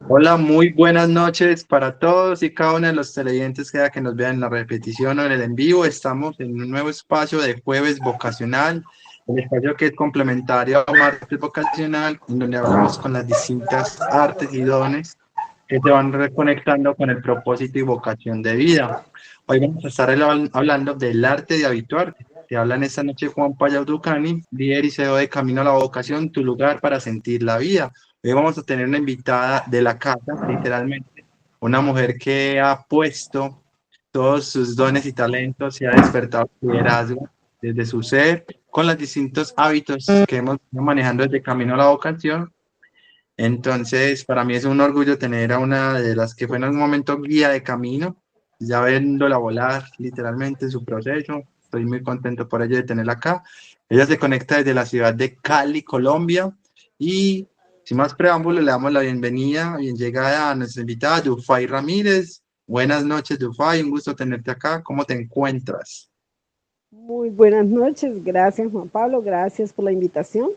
Hola, muy buenas noches para todos y cada uno de los televidentes que nos vean en la repetición o en el en vivo. Estamos en un nuevo espacio de Jueves Vocacional, el espacio que es complementario a Martes Vocacional, en donde hablamos con las distintas artes y dones que se van reconectando con el propósito y vocación de vida. Hoy vamos a estar hablando del arte de habituarte. Te hablan esta noche Juan Payá Ducani, líder y CEO de Camino a la Vocación, tu lugar para sentir la vida. Hoy vamos a tener una invitada de la casa, literalmente, una mujer que ha puesto todos sus dones y talentos y ha despertado su liderazgo desde su ser con los distintos hábitos que hemos ido manejando desde Camino a la Vocación. Entonces, para mí es un orgullo tener a una de las que fue en algún momento guía de camino, ya viéndola volar literalmente en su proceso. Estoy muy contento por ello de tenerla acá. Ella se conecta desde la ciudad de Cali, Colombia. Y sin más preámbulos, le damos la bienvenida, bien llegada a nuestra invitada, Dufay Ramírez. Buenas noches, Dufay, un gusto tenerte acá. ¿Cómo te encuentras? Muy buenas noches, gracias Juan Pablo, gracias por la invitación.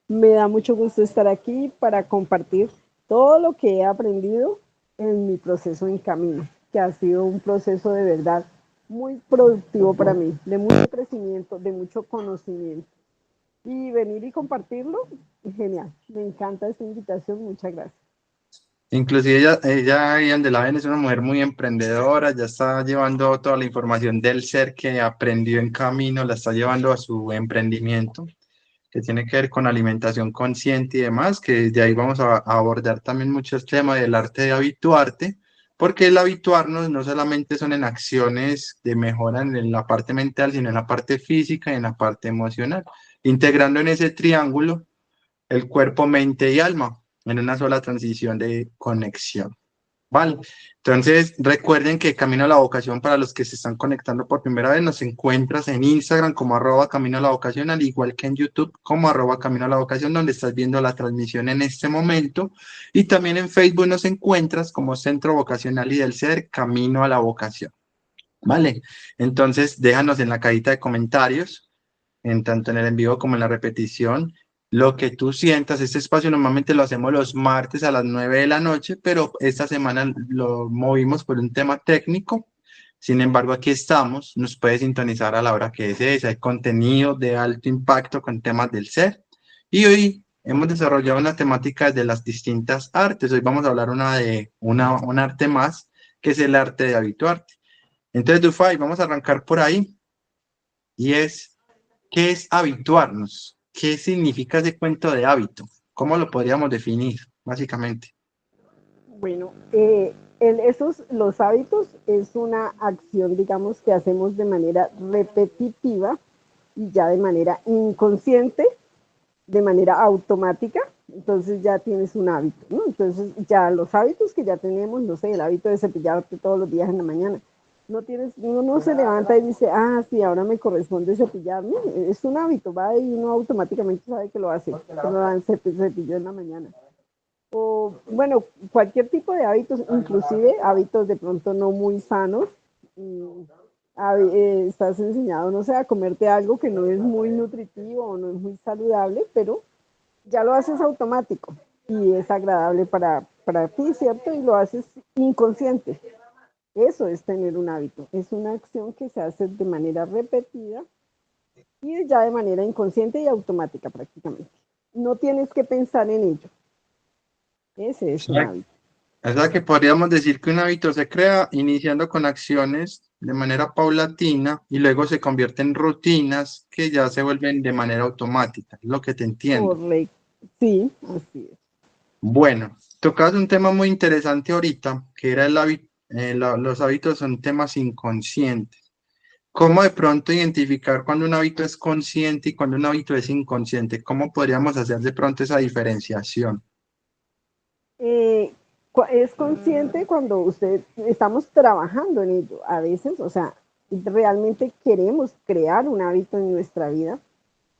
Me da mucho gusto estar aquí para compartir todo lo que he aprendido en mi proceso en camino, que ha sido un proceso de verdad muy productivo para mí, de mucho crecimiento, de mucho conocimiento. Y venir y compartirlo, genial. Me encanta esta invitación, muchas gracias. Inclusive ella Ian de la Ven, es una mujer muy emprendedora, ya está llevando toda la información del ser que aprendió en camino, la está llevando a su emprendimiento, que tiene que ver con alimentación consciente y demás, que de ahí vamos a abordar también muchos temas del arte de habituarte, porque el habituarnos no solamente son en acciones de mejora en la parte mental, sino en la parte física y en la parte emocional, integrando en ese triángulo el cuerpo, mente y alma en una sola transición de conexión. Vale, entonces recuerden que Camino a la Vocación, para los que se están conectando por primera vez, nos encuentras en Instagram como @Camino a la Vocación, al igual que en YouTube como @Camino a la Vocación, donde estás viendo la transmisión en este momento. Y también en Facebook nos encuentras como Centro Vocacional y del Ser Camino a la Vocación. Vale, entonces déjanos en la cajita de comentarios en tanto en el en vivo como en la repetición, lo que tú sientas. Este espacio normalmente lo hacemos los martes a las 9 de la noche, pero esta semana lo movimos por un tema técnico. Sin embargo, aquí estamos, nos puede sintonizar a la hora que desees. Hay contenido de alto impacto con temas del ser. Y hoy hemos desarrollado una temática de las distintas artes. Hoy vamos a hablar un arte más, que es el arte de habituarte. Entonces, Dufay, vamos a arrancar por ahí y es, ¿qué es habituarnos? ¿Qué significa ese cuento de hábito? ¿Cómo lo podríamos definir, básicamente? Bueno, los hábitos es una acción, digamos, que hacemos de manera repetitiva y ya de manera inconsciente, de manera automática, entonces ya tienes un hábito, ¿no? Entonces ya los hábitos que ya tenemos, no sé, el hábito de cepillarte todos los días en la mañana, no tienes, uno no se levanta y dice, ah, sí, ahora me corresponde cepillarme, es un hábito, va y uno automáticamente sabe que lo hace, que lo dan cepillo en la mañana. O, bueno, cualquier tipo de hábitos, inclusive hábitos de pronto no muy sanos, mm, estás enseñado, no sé, a comerte algo que no es muy nutritivo o no es muy saludable, pero ya lo haces automático y es agradable para ti, ¿cierto? Y lo haces inconsciente. Eso es tener un hábito. Es una acción que se hace de manera repetida y ya de manera inconsciente y automática prácticamente. No tienes que pensar en ello. Ese es un hábito. O sea que podríamos decir que un hábito se crea iniciando con acciones de manera paulatina y luego se convierte en rutinas que ya se vuelven de manera automática, es lo que te entiendo. Correcto. Sí, así es. Bueno, tocas un tema muy interesante ahorita, que era los hábitos son temas inconscientes. ¿Cómo de pronto identificar cuando un hábito es consciente y cuando un hábito es inconsciente? ¿Cómo podríamos hacer de pronto esa diferenciación? Eh, es consciente cuando usted estamos trabajando en ello. A veces, o sea, realmente queremos crear un hábito en nuestra vida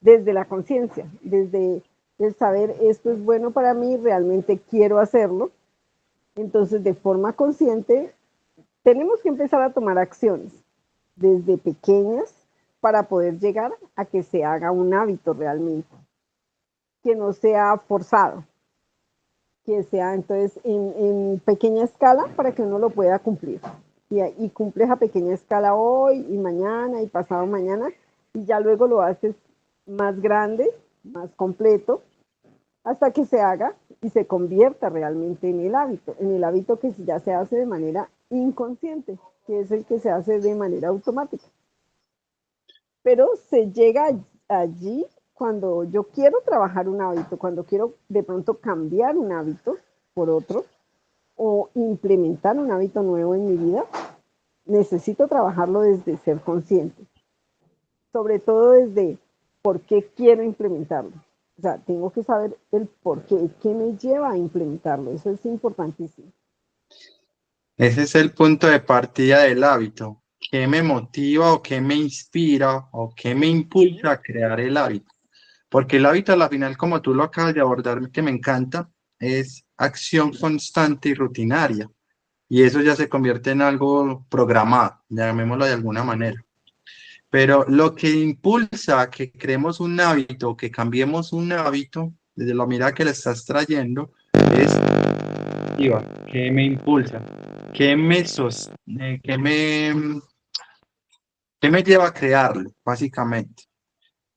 desde la conciencia, desde el saber esto es bueno para mí, realmente quiero hacerlo. Entonces, de forma consciente, tenemos que empezar a tomar acciones desde pequeñas para poder llegar a que se haga un hábito realmente, que no sea forzado. que sea entonces en pequeña escala para que uno lo pueda cumplir. Y cumples a pequeña escala hoy y mañana y pasado mañana y ya luego lo haces más grande, más completo, hasta que se haga y se convierta realmente en el hábito que ya se hace de manera inconsciente, que es el que se hace de manera automática. Pero se llega allí cuando yo quiero trabajar un hábito, cuando quiero de pronto cambiar un hábito por otro o implementar un hábito nuevo en mi vida, necesito trabajarlo desde ser consciente, sobre todo desde por qué quiero implementarlo. O sea, tengo que saber el por qué me lleva a implementarlo, eso es importantísimo. Ese es el punto de partida del hábito. ¿Qué me motiva o qué me inspira o qué me impulsa a crear el hábito? Porque el hábito, a la final, como tú lo acabas de abordar, que me encanta, es acción constante y rutinaria. Y eso ya se convierte en algo programado, llamémoslo de alguna manera. Pero lo que impulsa a que creemos un hábito, que cambiemos un hábito, desde la mirada que le estás trayendo, es ¿qué me impulsa? ¿Qué me, qué me lleva a crearlo, básicamente?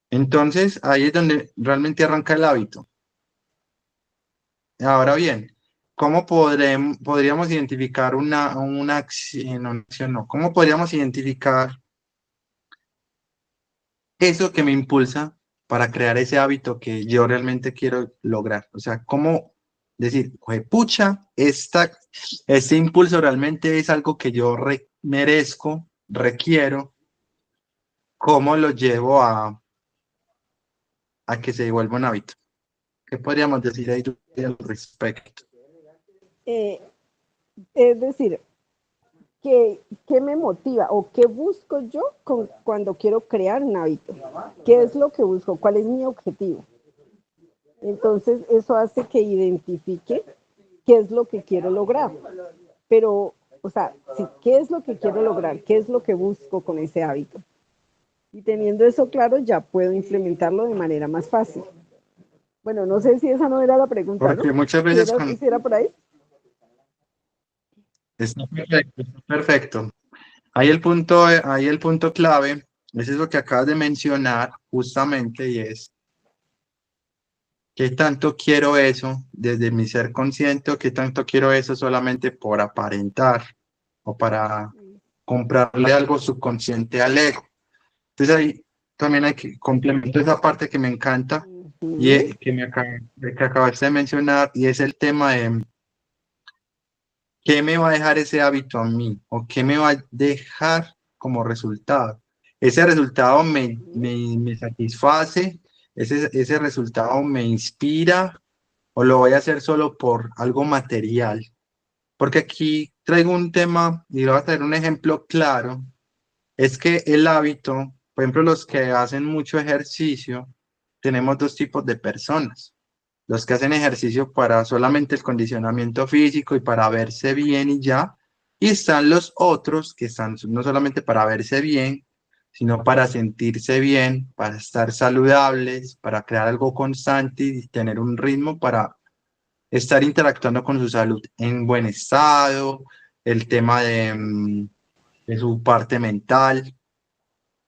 Entonces, ahí es donde realmente arranca el hábito. Ahora bien, ¿cómo podríamos identificar una acción, no, ¿cómo podríamos identificar eso que me impulsa para crear ese hábito que yo realmente quiero lograr? O sea, ¿cómo decir, pucha, este impulso realmente es algo que yo merezco, requiero? ¿Cómo lo llevo a que se vuelva un hábito? ¿Qué podríamos decir ahí al respecto? Eh, es decir, ¿qué me motiva o qué busco yo cuando quiero crear un hábito? ¿Qué es lo que busco? ¿Cuál es mi objetivo? Entonces, eso hace que identifique qué es lo que quiero lograr. Pero, o sea, sí, ¿qué es lo que quiero lograr? ¿Qué es lo que busco con ese hábito? Y teniendo eso claro, ya puedo implementarlo de manera más fácil. Bueno, no sé si esa no era la pregunta, ¿no? Porque muchas Si veces era, si era por ahí. está perfecto, está perfecto. Ahí el punto clave, eso es lo que acabas de mencionar justamente, y es qué tanto quiero eso desde mi ser consciente o qué tanto quiero eso solamente por aparentar o para comprarle algo subconsciente al ego. Entonces ahí también hay que complementar esa parte que me encanta y que acabaste de mencionar, y es el tema de qué me va a dejar ese hábito a mí o qué me va a dejar como resultado. Ese resultado me satisface, ese resultado me inspira, o lo voy a hacer solo por algo material. Porque aquí traigo un tema y voy a traer un ejemplo claro. Es que el hábito, por ejemplo, los que hacen mucho ejercicio, tenemos dos tipos de personas. Los que hacen ejercicio para solamente el condicionamiento físico y para verse bien y ya. Y están los otros que están no solamente para verse bien, sino para sentirse bien, para estar saludables, para crear algo constante y tener un ritmo para estar interactuando con su salud en buen estado, el tema de su parte mental,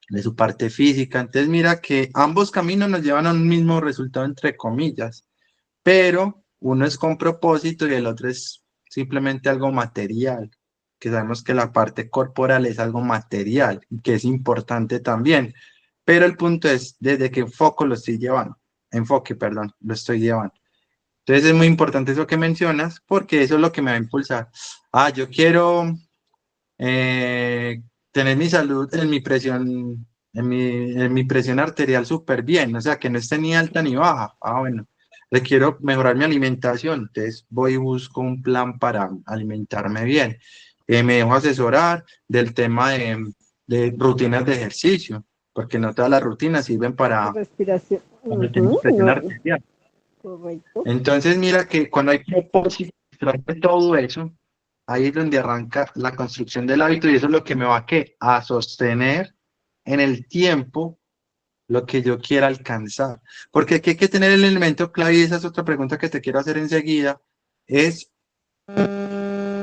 de su parte física. Entonces mira que ambos caminos nos llevan a un mismo resultado, entre comillas, pero uno es con propósito y el otro es simplemente algo material, que sabemos que la parte corporal es algo material y que es importante también, pero el punto es desde qué enfoque, perdón, lo estoy llevando. Entonces es muy importante eso que mencionas porque eso es lo que me va a impulsar. Ah, yo quiero eh, tener mi salud en mi presión, en mi presión arterial súper bien, o sea, que no esté ni alta ni baja. Ah, bueno, requiero mejorar mi alimentación, entonces voy y busco un plan para alimentarme bien. Me dejo asesorar del tema de rutinas de ejercicio, porque no todas las rutinas sirven Respiración. para tener presión arterial. Correcto. Entonces, mira que cuando hay propósito detrás de todo eso, ahí es donde arranca la construcción del hábito y eso es lo que me va a sostener en el tiempo lo que yo quiera alcanzar. Porque aquí hay que tener el elemento clave y esa es otra pregunta que te quiero hacer enseguida, es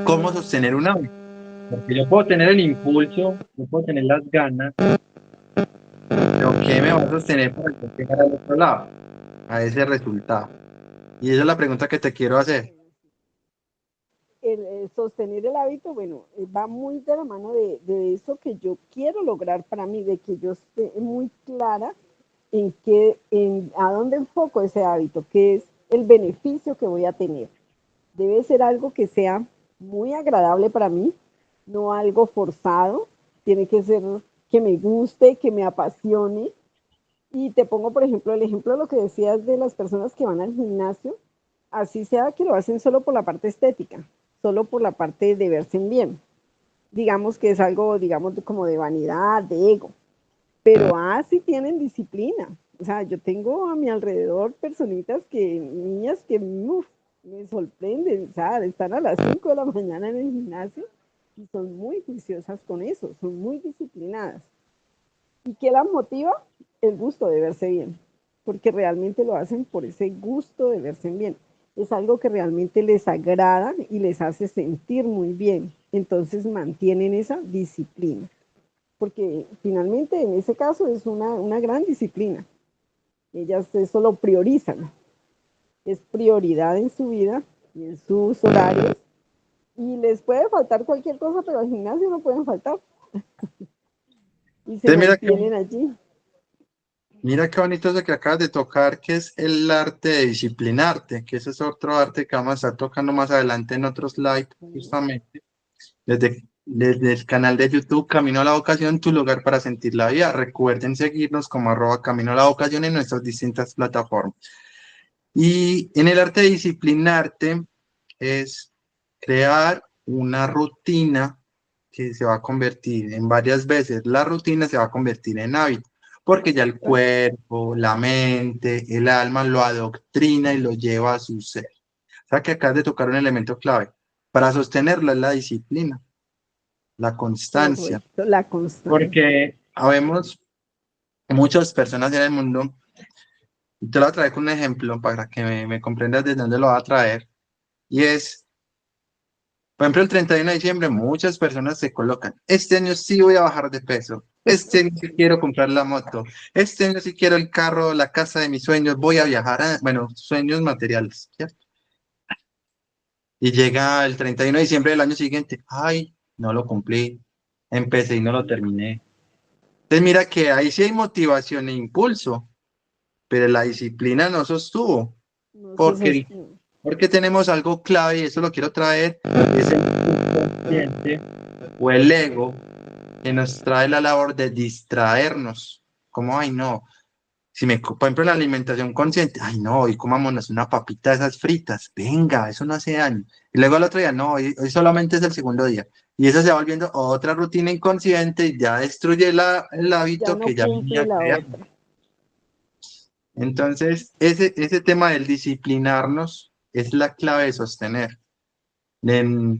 cómo sostener un hábito. Porque yo puedo tener el impulso, yo puedo tener las ganas, pero ¿qué me va a sostener para yo llegar al otro lado, a ese resultado? Y esa es la pregunta que te quiero hacer. Bueno, el sostener el hábito, bueno, va muy de la mano de eso que yo quiero lograr para mí, de que yo esté muy clara en qué, en a dónde enfoco ese hábito, qué es el beneficio que voy a tener. Debe ser algo que sea muy agradable para mí, no algo forzado, tiene que ser que me guste, que me apasione. Y te pongo, por ejemplo, el ejemplo de lo que decías de las personas que van al gimnasio, así sea que lo hacen solo por la parte estética, solo por la parte de verse bien. Digamos que es algo, digamos, como de vanidad, de ego, pero sí tienen disciplina. O sea, yo tengo a mi alrededor personitas que, niñas que me sorprenden, o sea, están a las 5 de la mañana en el gimnasio y son muy juiciosas con eso, son muy disciplinadas. ¿Y qué las motiva? El gusto de verse bien, porque realmente lo hacen por ese gusto de verse bien. Es algo que realmente les agrada y les hace sentir muy bien. Entonces mantienen esa disciplina, porque finalmente en ese caso es una gran disciplina. Ellas eso lo priorizan, es prioridad en su vida y en sus horarios. Y les puede faltar cualquier cosa, pero al gimnasio no pueden faltar y se Entonces, mantienen allí. mira qué bonito eso que acabas de tocar, que es el arte de disciplinarte, que ese es otro arte que vamos a estar tocando más adelante en otros live, justamente, desde el canal de YouTube Camino a la Vocación, tu lugar para sentir la vida. Recuerden seguirnos como @Camino a la Vocación en nuestras distintas plataformas. Y en el arte de disciplinarte es crear una rutina que se va a convertir en varias veces. La rutina se va a convertir en hábito, porque ya el cuerpo, la mente, el alma lo adoctrina y lo lleva a su ser. O sea que acabas de tocar un elemento clave. Para sostenerlo es la disciplina, la constancia, Correcto, la constancia. porque habemos muchas personas en el mundo. Y te lo voy a traer con un ejemplo para que me comprendas desde dónde lo va a traer. Y es, por ejemplo, el 31 de diciembre muchas personas se colocan, este año sí voy a bajar de peso, este año sí quiero comprar la moto, este año sí quiero el carro, la casa de mis sueños, voy a viajar, bueno, sueños materiales, ¿cierto? Y llega el 31 de diciembre del año siguiente, ay, no lo cumplí, empecé y no lo terminé. Entonces mira que ahí sí hay motivación e impulso, pero la disciplina no sostuvo. No se Porque, sostiene. porque tenemos algo clave y eso lo quiero traer, y es el subconsciente o el ego que nos trae la labor de distraernos. Como, ay, no, si me, por ejemplo, la alimentación consciente, ay, no, hoy comámonos una papita de esas fritas, venga, eso no hace daño. Y luego al otro día, no, hoy solamente es el segundo día. Y eso se va volviendo otra rutina inconsciente y ya destruye el Ya hábito no que ya cumple venía la creando. otra. Entonces, ese tema del disciplinarnos es la clave de sostener, de,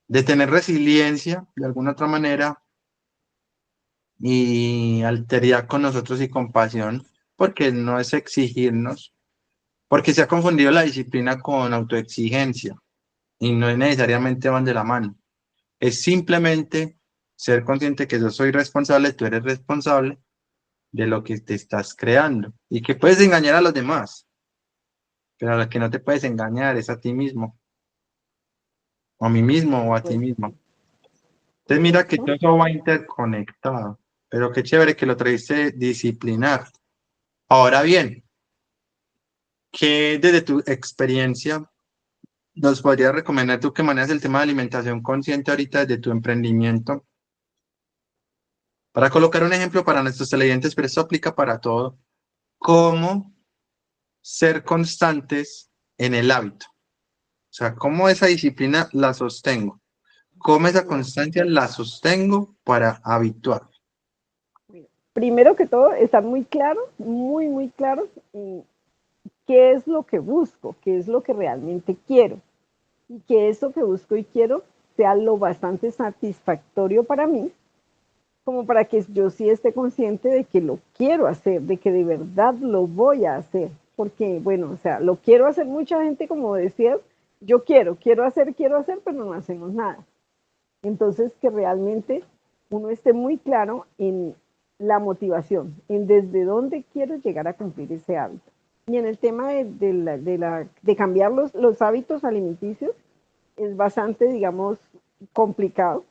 de tener resiliencia de alguna otra manera y alteridad con nosotros y compasión, porque no es exigirnos, porque se ha confundido la disciplina con autoexigencia y no es necesariamente van de la mano. Es simplemente ser consciente que yo soy responsable, tú eres responsable de lo que te estás creando y que puedes engañar a los demás, pero a la que no te puedes engañar es a ti mismo, o a mí mismo o a ti Pues mismo. sí, Entonces mira que correcto. todo eso va interconectado, pero qué chévere que lo trajiste disciplinar. Ahora bien, ¿qué desde tu experiencia nos podrías recomendar tú que manejas el tema de alimentación consciente ahorita desde tu emprendimiento? Para colocar un ejemplo para nuestros televidentes, pero esto aplica para todo. ¿Cómo ser constantes en el hábito? O sea, ¿cómo esa disciplina la sostengo? ¿Cómo esa Bueno, constancia la sostengo para habituar? bueno, primero que todo, estar muy claro, muy claro en qué es lo que busco, qué es lo que realmente quiero. Y que eso que busco y quiero sea lo bastante satisfactorio para mí, como para que yo sí esté consciente de que lo quiero hacer, de que de verdad lo voy a hacer. Porque, bueno, o sea, lo quiero hacer mucha gente, como decías, yo quiero hacer, pero no hacemos nada. Entonces, que realmente uno esté muy claro en la motivación, en desde dónde quiero llegar a cumplir ese hábito. Y en el tema de cambiar los hábitos alimenticios, es bastante, digamos, complicado,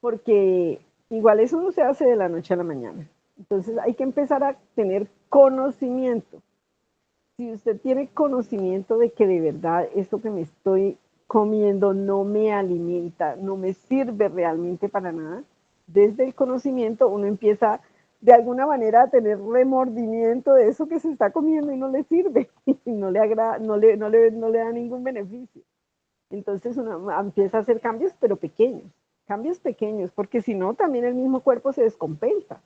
porque igual eso no se hace de la noche a la mañana. Entonces hay que empezar a tener conocimiento. Si usted tiene conocimiento de que de verdad esto que me estoy comiendo no me alimenta, no me sirve realmente para nada, desde el conocimiento uno empieza de alguna manera a tener remordimiento de eso que se está comiendo y no le sirve, y no le agrada, no le da ningún beneficio. Entonces uno empieza a hacer cambios pequeños, porque si no también el mismo cuerpo se descompensa.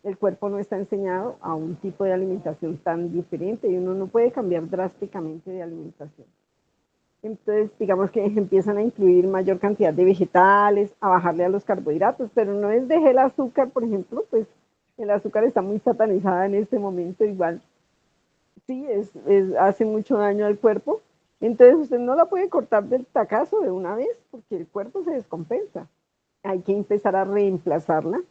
El cuerpo no está enseñado a un tipo de alimentación tan diferente y uno no puede cambiar drásticamente de alimentación. Entonces, digamos que empiezan a incluir mayor cantidad de vegetales, a bajarle a los carbohidratos, pero no es dejar el azúcar, por ejemplo, pues el azúcar está muy satanizada en este momento, igual sí, hace mucho daño al cuerpo. Entonces usted no la puede cortar del tacazo de una vez porque el cuerpo se descompensa. Hay que empezar a reemplazarla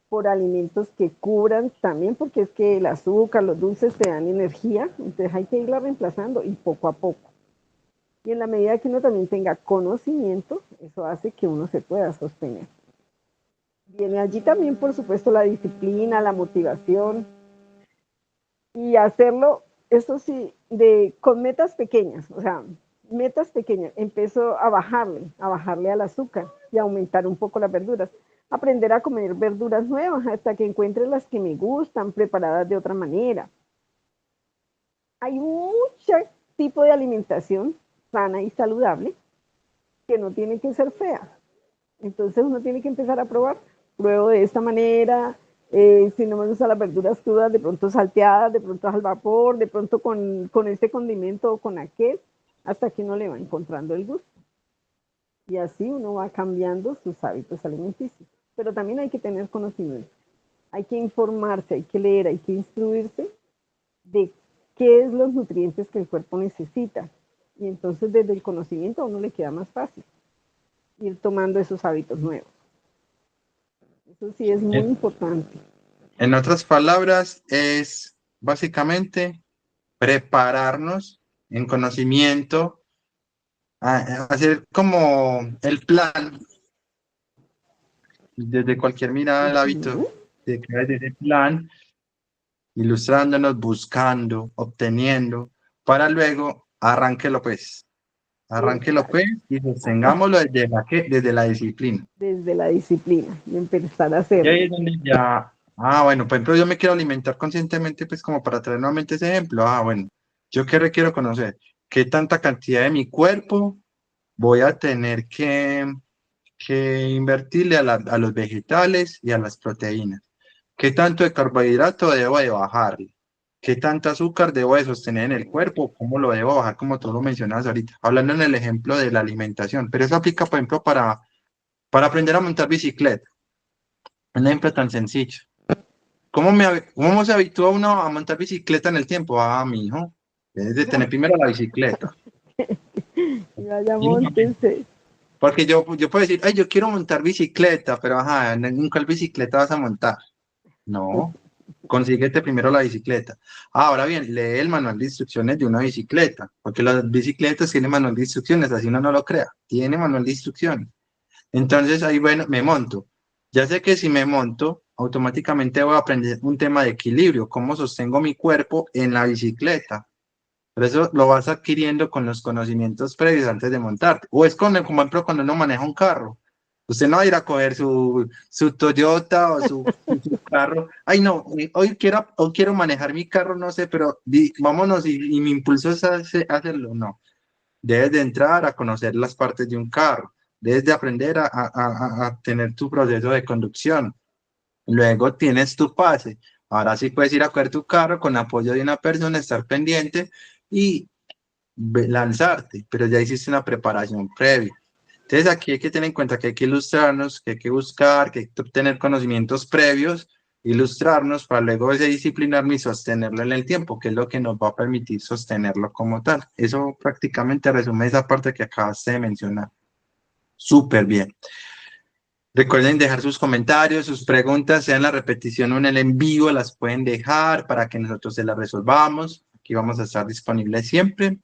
por alimentos que cubran también, porque es que el azúcar, los dulces te dan energía, entonces hay que irla reemplazando y poco a poco. Y en la medida que uno también tenga conocimiento, eso hace que uno se pueda sostener. Viene allí también, por supuesto, la disciplina, la motivación, y hacerlo, eso sí, con metas pequeñas, o sea, metas pequeñas. Empiezo a bajarle al azúcar y a aumentar un poco las verduras. Aprender a comer verduras nuevas hasta que encuentre las que me gustan, preparadas de otra manera. Hay mucho tipo de alimentación sana y saludable que no tiene que ser fea. Entonces uno tiene que empezar a probar. Pruebo de esta manera, si no me gustan las verduras crudas, de pronto salteadas, de pronto al vapor, de pronto con este condimento o con aquel, hasta que uno le va encontrando el gusto. Y así uno va cambiando sus hábitos alimenticios. Pero también hay que tener conocimiento, hay que informarse, hay que leer, hay que instruirse de qué es los nutrientes que el cuerpo necesita. Y entonces desde el conocimiento a uno le queda más fácil ir tomando esos hábitos nuevos. Eso sí es muy En, importante. en otras palabras, es básicamente prepararnos en conocimiento, hacer como el plan, desde cualquier mirada del hábito, Ujú. de crear ese plan, ilustrándonos, buscando, obteniendo, para luego arránquelo pues Exacto. y sostengámoslo desde la disciplina. Desde la disciplina y empezar a Y ahí hacerlo. es donde ya, bueno, por ejemplo, yo me quiero alimentar conscientemente, pues como para traer nuevamente ese ejemplo, bueno, yo qué requiero conocer, qué tanta cantidad de mi cuerpo voy a tener que invertirle a los vegetales y a las proteínas. ¿Qué tanto de carbohidrato debo de bajarle? ¿Qué tanto azúcar debo de sostener en el cuerpo? ¿Cómo lo debo bajar? Como tú lo mencionas ahorita, hablando en el ejemplo de la alimentación. Pero eso aplica, por ejemplo, para aprender a montar bicicleta. Un ejemplo tan sencillo. ¿Cómo se habitúa uno a montar bicicleta en el tiempo? Mi hijo, debes de tener primero la bicicleta. Y vaya, Mínimamente. montense. Porque yo puedo decir, ay, yo quiero montar bicicleta, pero ajá, ¿en cuál bicicleta vas a montar? No, consíguete primero la bicicleta. Ahora bien, lee el manual de instrucciones de una bicicleta, porque las bicicletas tienen manual de instrucciones, así uno no lo crea, tiene manual de instrucciones. Entonces ahí, bueno, me monto. Ya sé que si me monto, automáticamente voy a aprender un tema de equilibrio, cómo sostengo mi cuerpo en la bicicleta. Pero eso lo vas adquiriendo con los conocimientos previos antes de montarte. O es como ejemplo cuando uno maneja un carro. Usted no va a ir a coger su Toyota o su carro. Ay, no, hoy quiero manejar mi carro, no sé, pero vámonos y mi impulso es hacerlo. No, debes de entrar a conocer las partes de un carro. Debes de aprender a tener tu proceso de conducción. Luego tienes tu pase. Ahora sí puedes ir a coger tu carro con apoyo de una persona, estar pendiente y lanzarte, pero ya hiciste una preparación previa. Entonces aquí hay que tener en cuenta que hay que ilustrarnos, que hay que buscar, que hay que obtener conocimientos previos ilustrarnos para luego ese disciplinarnos y sostenerlo en el tiempo, que es lo que nos va a permitir sostenerlo como tal. Eso prácticamente resume esa parte que acabaste de mencionar. Súper bien. Recuerden dejar sus comentarios, sus preguntas, sea en la repetición o en el en vivo, las pueden dejar para que nosotros se las resolvamos. Aquí vamos a estar disponibles siempre.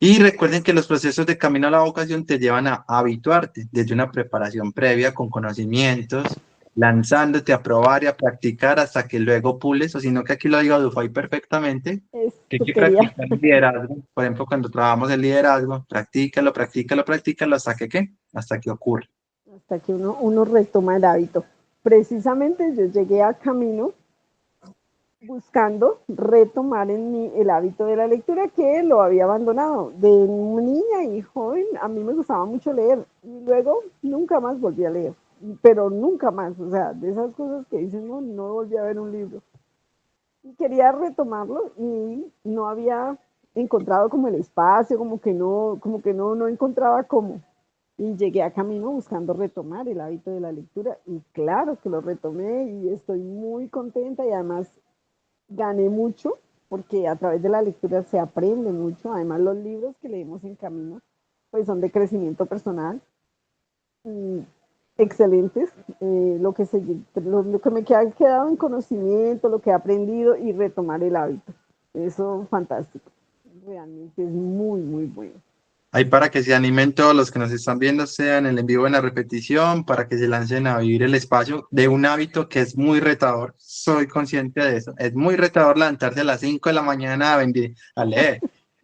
Y recuerden que los procesos de camino a la vocación te llevan a habituarte desde una preparación previa con conocimientos, lanzándote a probar y a practicar hasta que luego pules, o sino que aquí lo digo Dufay perfectamente, que hay Eso que quería. practicar liderazgo. Por ejemplo, cuando trabajamos el liderazgo, practícalo, practícalo, practícalo hasta que ¿qué? Hasta que ocurra. Hasta que uno retoma el hábito. Precisamente yo llegué a Camino buscando retomar en mí el hábito de la lectura que lo había abandonado. De niña y joven a mí me gustaba mucho leer y luego nunca más volví a leer, pero nunca más, o sea, de esas cosas que dicen, no, no volví a ver un libro. Y quería retomarlo y no había encontrado como el espacio, como que no, no encontraba cómo. Y llegué a Camino buscando retomar el hábito de la lectura y claro que lo retomé y estoy muy contenta y además gané mucho porque a través de la lectura se aprende mucho. Además los libros que leemos en Camino pues son de crecimiento personal y excelentes. Lo que me ha quedado en conocimiento, lo que he aprendido y retomar el hábito. Eso fantástico. Realmente es muy, muy bueno. Ahí para que se animen todos los que nos están viendo, sea en el en vivo o en la repetición, para que se lancen a vivir el espacio de un hábito que es muy retador. Soy consciente de eso. Es muy retador levantarse a las 5 de la mañana a leer,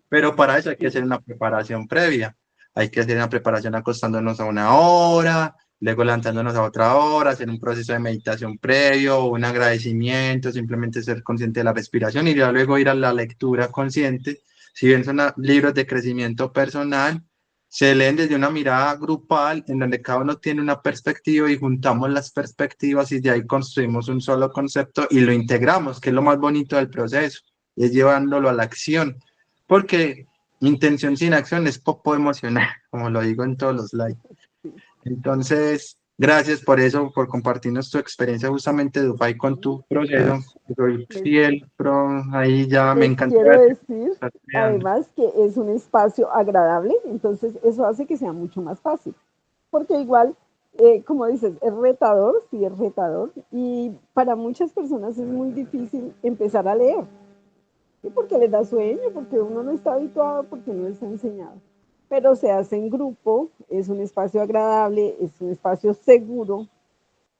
pero para eso hay que hacer una preparación previa. Hay que hacer una preparación acostándonos a una hora, luego levantándonos a otra hora, hacer un proceso de meditación previo, un agradecimiento, simplemente ser consciente de la respiración y ya luego ir a la lectura consciente. Si bien son libros de crecimiento personal, se leen desde una mirada grupal en donde cada uno tiene una perspectiva y juntamos las perspectivas y de ahí construimos un solo concepto y lo integramos, que es lo más bonito del proceso, y es llevándolo a la acción, porque intención sin acción es poco emocional, como lo digo en todos los slides. Entonces, gracias por eso, por compartirnos tu experiencia justamente, Dufay, con tu proceso. Soy Les, fiel, ahí ya me les encanta quiero verte. decir, Estás creando. además, que es un espacio agradable, entonces eso hace que sea mucho más fácil. Porque igual, como dices, es retador, sí es retador, y para muchas personas es muy difícil empezar a leer. Y porque les da sueño, porque uno no está habituado, porque no está enseñado. Pero se hace en grupo, es un espacio agradable, es un espacio seguro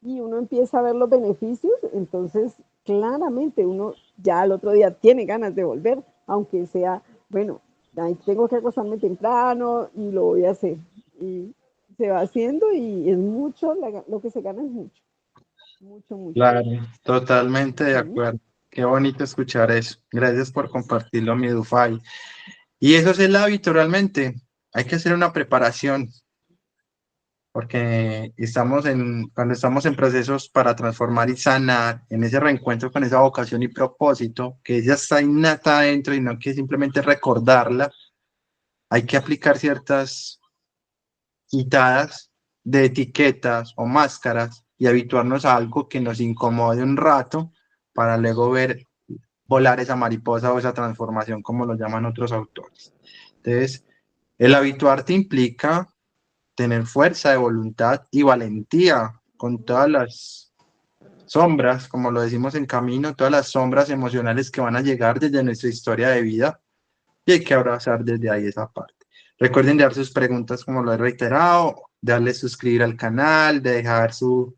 y uno empieza a ver los beneficios, entonces claramente uno ya al otro día tiene ganas de volver, aunque sea, bueno, tengo que acostarme temprano y lo voy a hacer. Y se va haciendo y es mucho, lo que se gana es mucho, mucho, mucho. Claro, totalmente de ¿Sí? acuerdo. Qué bonito escuchar eso. Gracias por compartirlo, mi Dufay. Y eso es el hábito realmente. Hay que hacer una preparación, porque cuando estamos en procesos para transformar y sanar, en ese reencuentro con esa vocación y propósito, que ya está innata adentro y no que simplemente recordarla, hay que aplicar ciertas quitadas de etiquetas o máscaras y habituarnos a algo que nos incomode un rato para luego ver volar esa mariposa o esa transformación, como lo llaman otros autores. Entonces, el habituarte implica tener fuerza de voluntad y valentía con todas las sombras, como lo decimos en camino, todas las sombras emocionales que van a llegar desde nuestra historia de vida y hay que abrazar desde ahí esa parte. Recuerden dar sus preguntas, como lo he reiterado, darle suscribir al canal, de dejar su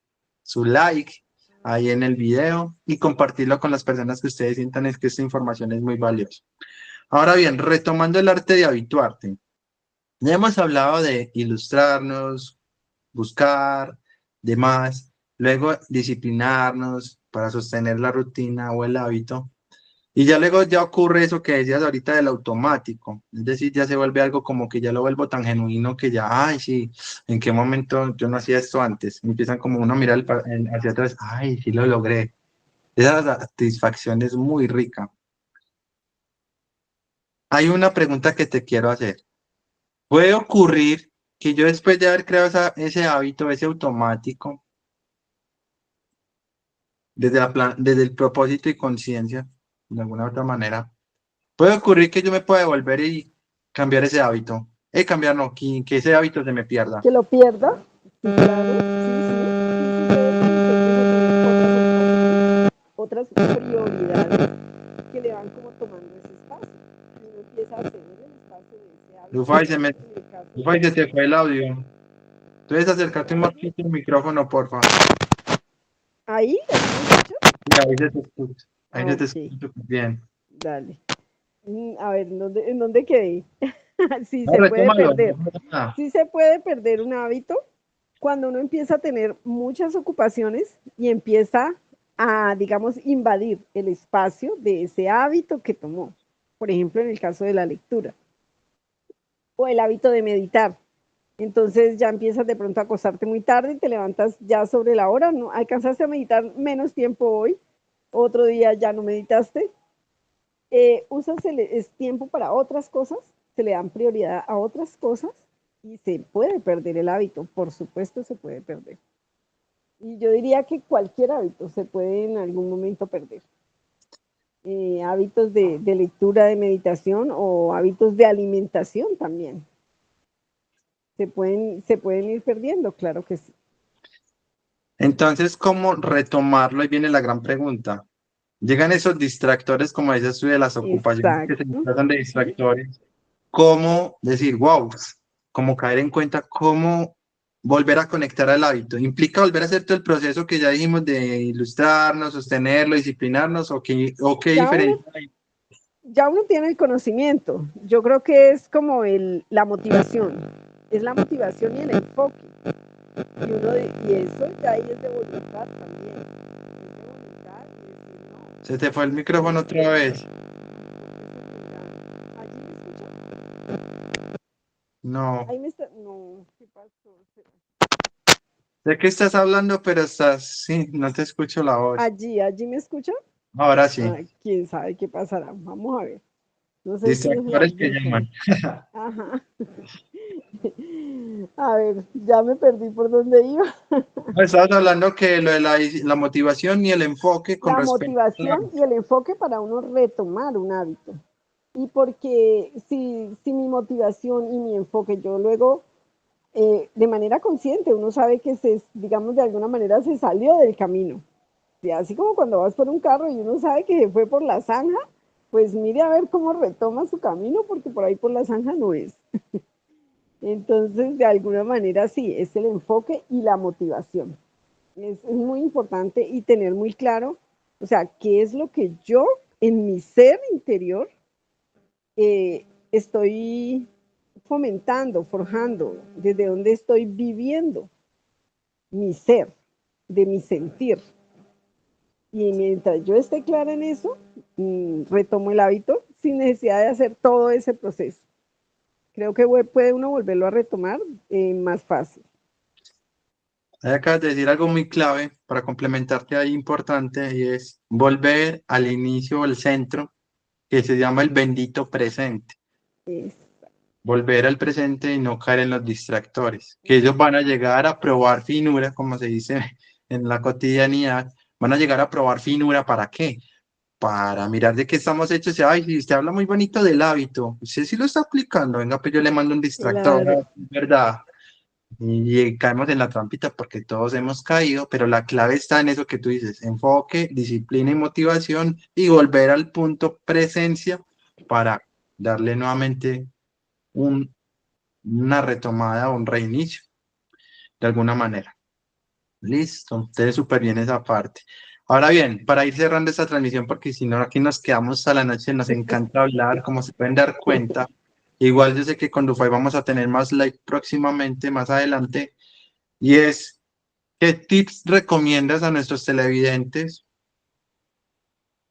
like ahí en el video y compartirlo con las personas que ustedes sientan es que esta información es muy valiosa. Ahora bien, retomando el arte de habituarte, ya hemos hablado de ilustrarnos, buscar, demás, luego disciplinarnos para sostener la rutina o el hábito. Y ya luego ya ocurre eso que decías ahorita del automático, es decir, ya se vuelve algo como que ya lo vuelvo tan genuino que ya, ay, sí, ¿en qué momento yo no hacía esto antes? Empiezan como uno a mirar hacia atrás, ay, sí lo logré. Esa satisfacción es muy rica. Hay una pregunta que te quiero hacer. ¿Puede ocurrir que yo después de haber creado ese hábito, ese automático, desde el propósito y conciencia, de alguna otra manera. Puede ocurrir que yo me pueda devolver y cambiar ese hábito. Cambiar no, que ese hábito se me pierda. Que lo pierda. Sí, claro, sí, sí. Otras prioridades que le van como tomando ese espacio. Y uno empieza a ceder el espacio de ese hábito. Dufay, se te fue el audio. Entonces, acércate un poquito el micrófono, porfa. Ahí, ahí me escuchas. Y ahí se te escucha. Ahí se te Ok, escucha bien. dale. A ver, en dónde quedé? Sí, No, se puede retómalo. perder. No pasa nada. Sí se puede perder un hábito cuando uno empieza a tener muchas ocupaciones y empieza a, digamos, invadir el espacio de ese hábito que tomó. Por ejemplo, en el caso de la lectura o el hábito de meditar. Entonces ya empiezas de pronto a acostarte muy tarde y te levantas ya sobre la hora, ¿no? Alcanzaste a meditar menos tiempo hoy, otro día ya no meditaste, usas el tiempo para otras cosas, se le dan prioridad a otras cosas y se puede perder el hábito, por supuesto se puede perder. Y yo diría que cualquier hábito se puede en algún momento perder. Hábitos de lectura, de meditación o hábitos de alimentación también. Se pueden ir perdiendo, claro que sí. Entonces, ¿cómo retomarlo? Ahí viene la gran pregunta. Llegan esos distractores, como dices tú, de las ocupaciones que se Exacto. tratan de Sí. distractores. ¿Cómo decir, wow, cómo caer en cuenta, cómo volver a conectar al hábito? ¿Implica volver a hacer todo el proceso que ya dijimos de ilustrarnos, sostenerlo, disciplinarnos o qué Ya uno, diferencia hay? ya uno tiene el conocimiento. Yo creo que es como la motivación. Es la motivación y el enfoque. Y eso ya ahí es de voluntad también. Es de voluntad y decir no. Se te fue el micrófono otra vez. ¿Allí me escuchan? No. Ahí me está. No, ¿qué pasó? Sé que estás hablando, pero sí, no te escucho la voz. Allí me escuchan. Ahora sí. Ah, quién sabe qué pasará. Vamos a ver. No sé si es el Distractores que audífono. llaman. Ajá. A ver, ya me perdí por dónde iba. No, estabas hablando que lo de la motivación y el enfoque con La respecto al motivación y hábito. el enfoque para uno retomar un hábito. Y porque si mi motivación y mi enfoque, yo luego, de manera consciente, uno sabe que se, digamos, de alguna manera se salió del camino. Y así como cuando vas por un carro y uno sabe que se fue por la zanja, pues mire a ver cómo retoma su camino, porque por ahí por la zanja no es. Entonces, de alguna manera sí, es el enfoque y la motivación. Es muy importante y tener muy claro, o sea, qué es lo que yo en mi ser interior estoy fomentando, forjando, desde dónde estoy viviendo mi ser, de mi sentir. Y mientras yo esté clara en eso, retomo el hábito sin necesidad de hacer todo ese proceso. Creo que puede uno volverlo a retomar más fácil. Ahí acabas de decir algo muy clave para complementarte ahí importante y es volver al inicio, al centro, que se llama el bendito presente. Es, Volver al presente y no caer en los distractores, que ellos van a llegar a probar finura, como se dice en la cotidianidad, van a llegar a probar finura, ¿para qué? Para mirar de qué estamos hechos. Y, ay, si usted habla muy bonito del hábito, usted sí lo está aplicando, venga, pues yo le mando un distractor, claro, ¿verdad? Y caemos en la trampita porque todos hemos caído, pero la clave está en eso que tú dices, enfoque, disciplina y motivación y volver al punto presencia para darle nuevamente un, una retomada o un reinicio, de alguna manera. Listo, entonces súper bien esa parte. Ahora bien, para ir cerrando esta transmisión, porque si no, aquí nos quedamos a la noche, nos encanta hablar, como se pueden dar cuenta. Igual yo sé que con Dufay vamos a tener más live próximamente, más adelante, y es, ¿qué tips recomiendas a nuestros televidentes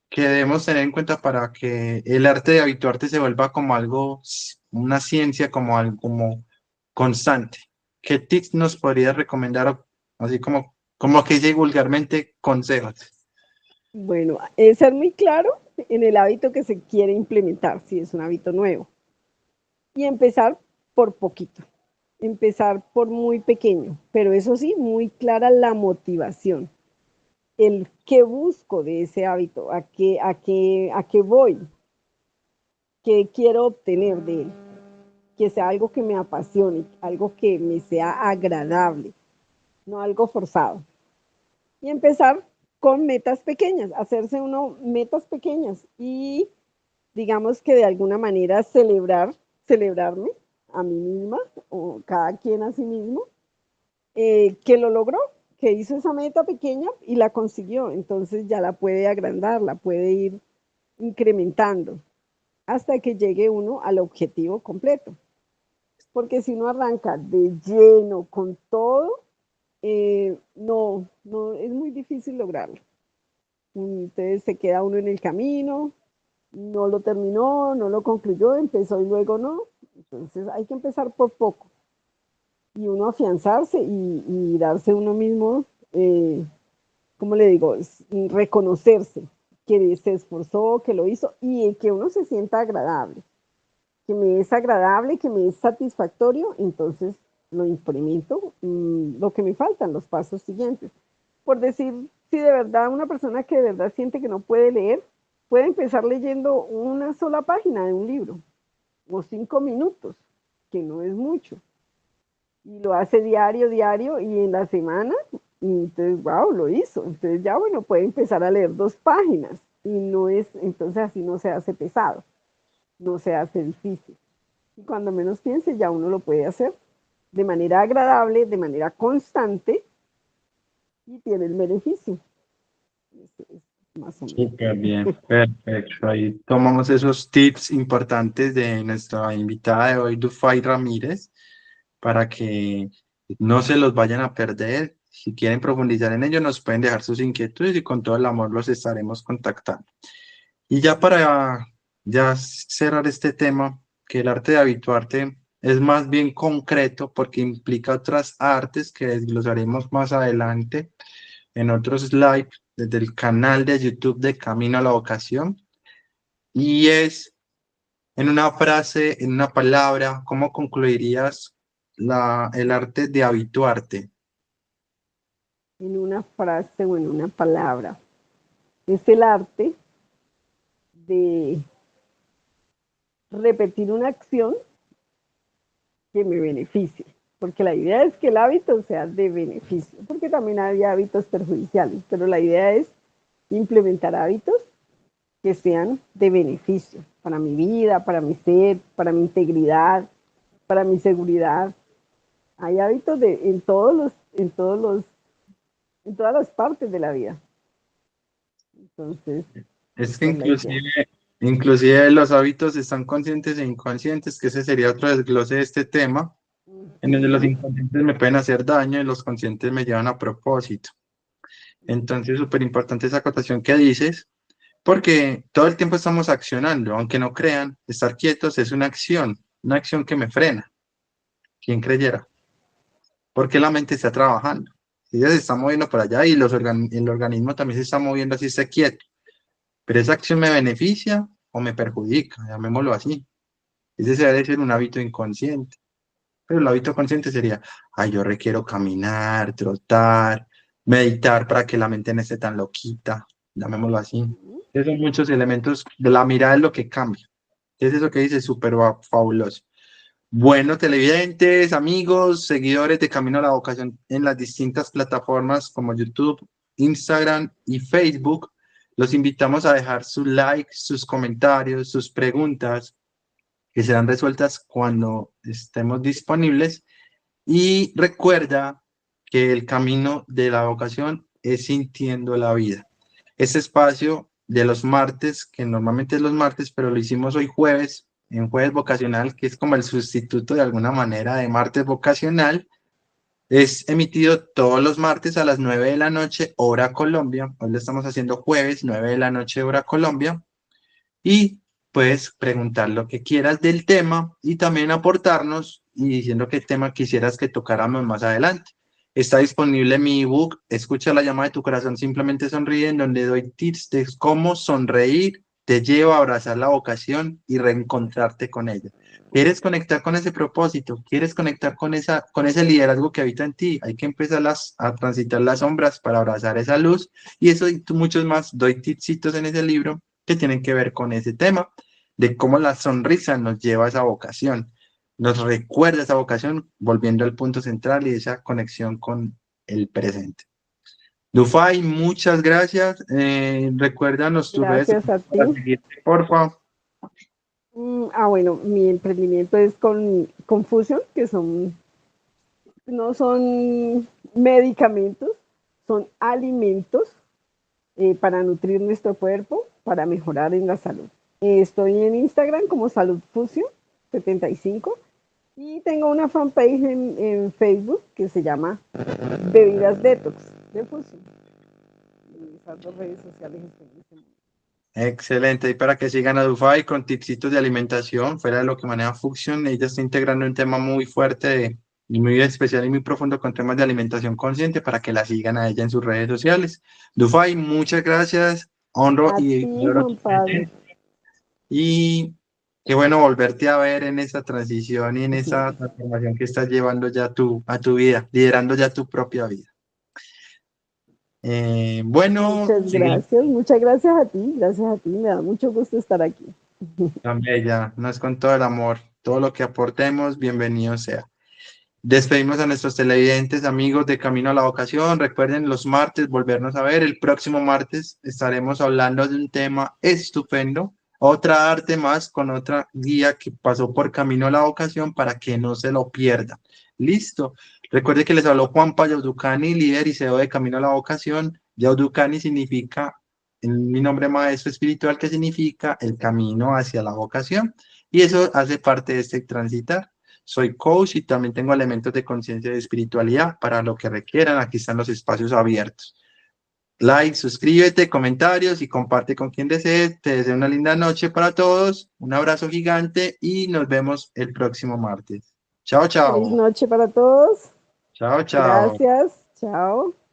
que debemos tener en cuenta para que el arte de habituarte se vuelva como algo, una ciencia, como algo como constante? ¿Qué tips nos podrías recomendar, así como que dice vulgarmente, consejos? bueno, es ser muy claro en el hábito que se quiere implementar, si es un hábito nuevo. Y empezar por poquito, empezar por muy pequeño, pero eso sí, muy clara la motivación. el qué busco de ese hábito, a qué voy, qué quiero obtener de él, que sea algo que me apasione, algo que me sea agradable, no algo forzado. Y empezar con metas pequeñas, hacerse uno metas pequeñas y digamos que de alguna manera celebrarme a mí misma o cada quien a sí mismo, que lo logró, que hizo esa meta pequeña y la consiguió. Entonces ya la puede agrandar, la puede ir incrementando hasta que llegue uno al objetivo completo. Porque si uno arranca de lleno con todo, no, es muy difícil lograrlo. Entonces se queda uno en el camino, no lo terminó, no lo concluyó, empezó y luego no. Entonces hay que empezar por poco y uno afianzarse y darse uno mismo, ¿cómo le digo? Reconocerse que se esforzó, que lo hizo y que uno se sienta agradable, que me es agradable, que me es satisfactorio, entonces lo implemento, lo que me faltan, los pasos siguientes. Por decir, si de verdad una persona que de verdad siente que no puede leer, puede empezar leyendo una sola página de un libro o 5 minutos, que no es mucho. Y lo hace diario, diario y en la semana, y entonces, wow, lo hizo. Entonces ya, bueno, puede empezar a leer 2 páginas y no es, entonces así no se hace pesado, no se hace difícil. Y cuando menos piense, ya uno lo puede hacer de manera agradable, de manera constante y tiene el beneficio. Es más o menos. Súper bien, perfecto. Ahí tomamos esos tips importantes de nuestra invitada de hoy, Dufay Ramírez, para que no se los vayan a perder. Si quieren profundizar en ello, nos pueden dejar sus inquietudes y con todo el amor los estaremos contactando. Y ya para ya cerrar este tema, que el arte de habituarte es más bien concreto porque implica otras artes que desglosaremos más adelante en otros live desde el canal de YouTube de Camino a la Vocación. Y es en una frase, en una palabra, ¿cómo concluirías el arte de habituarte? En una frase o en una palabra. Es el arte de repetir una acción que me beneficie, porque la idea es que el hábito sea de beneficio, porque también hay hábitos perjudiciales, pero la idea es implementar hábitos que sean de beneficio para mi vida, para mi ser, para mi integridad, para mi seguridad. Hay hábitos en todas las partes de la vida. Entonces, Es que esa es la idea. inclusive los hábitos están conscientes e inconscientes, que ese sería otro desglose de este tema, en donde los Ujú. inconscientes me pueden hacer daño y los conscientes me llevan a propósito. Entonces, súper importante esa acotación que dices, porque todo el tiempo estamos accionando, aunque no crean, estar quietos es una acción que me frena. ¿Quién creyera? Porque la mente está trabajando. Ella se está moviendo para allá y el organismo también se está moviendo así, está quieto. Pero esa acción me beneficia o me perjudica, llamémoslo así. Ese debe ser un hábito inconsciente. Pero el hábito consciente sería, ay, yo requiero caminar, trotar, meditar para que la mente no esté tan loquita, llamémoslo así. Esos son muchos elementos de la mirada es lo que cambia. Es eso que dice, súper fabuloso. Bueno, televidentes, amigos, seguidores de Camino a la Vocación en las distintas plataformas como YouTube, Instagram y Facebook, los invitamos a dejar su like, sus comentarios, sus preguntas, que serán resueltas cuando estemos disponibles. Y recuerda que el camino de la vocación es sintiendo la vida. Este espacio de los martes, que normalmente es los martes, pero lo hicimos hoy jueves, en jueves vocacional, que es como el sustituto de alguna manera de martes vocacional, es emitido todos los martes a las 9 de la noche, hora Colombia. Hoy lo estamos haciendo jueves, 9 de la noche, hora Colombia. Y puedes preguntar lo que quieras del tema y también aportarnos y diciendo qué tema quisieras que tocáramos más adelante. Está disponible mi ebook, Escucha la llama de tu corazón, simplemente sonríe, en donde doy tips de cómo sonreír te lleva a abrazar la vocación y reencontrarte con ella. ¿Quieres conectar con ese propósito? ¿Quieres conectar con ese liderazgo que habita en ti? Hay que empezar a transitar las sombras para abrazar esa luz. Y eso y muchos más, doy tipsitos en ese libro que tienen que ver con ese tema, de cómo la sonrisa nos lleva a esa vocación, nos recuerda esa vocación, volviendo al punto central y esa conexión con el presente. Dufay, muchas gracias. Recuérdanos tus redes Gracias a para ti. seguirte, por favor. Bueno, mi emprendimiento es con Confusion, que no son medicamentos, son alimentos para nutrir nuestro cuerpo, para mejorar en la salud. Estoy en Instagram como Salud Fusion 75 y tengo una fanpage en Facebook que se llama Bebidas Detox de Fusion. En esas dos redes sociales estoy en este momento. Excelente. Y para que sigan a Dufay con tipsitos de alimentación, fuera de lo que maneja Fusion, ella está integrando un tema muy fuerte y muy especial y muy profundo con temas de alimentación consciente para que la sigan a ella en sus redes sociales. Dufay, muchas gracias. Honro A y ti, valoro Juan tu Pablo. presencia. Y qué bueno volverte a ver en esa transición y en esa transformación que estás llevando ya a tu vida, liderando ya tu propia vida. Bueno, sí, Muchas gracias a ti, me da mucho gusto estar aquí. también ya, no es con todo el amor, todo lo que aportemos, bienvenido sea. Despedimos a nuestros televidentes, amigos de Camino a la Vocación. Recuerden los martes volvernos a ver. El próximo martes estaremos hablando de un tema estupendo, otra arte más con otra guía que pasó por Camino a la Vocación para que no se lo pierdan. Listo. Recuerde que les habló Juanpa Yaudukani, líder y CEO de Camino a la Vocación. Yaudukani significa, en mi nombre maestro espiritual, que significa el camino hacia la vocación. Y eso hace parte de este transitar. Soy coach y también tengo elementos de conciencia y de espiritualidad para lo que requieran. Aquí están los espacios abiertos. Like, suscríbete, comentarios y comparte con quien desee. Te deseo una linda noche para todos. Un abrazo gigante y nos vemos el próximo martes. Chao, Feliz chao. noche para todos. Chao, chao. Gracias. Chao.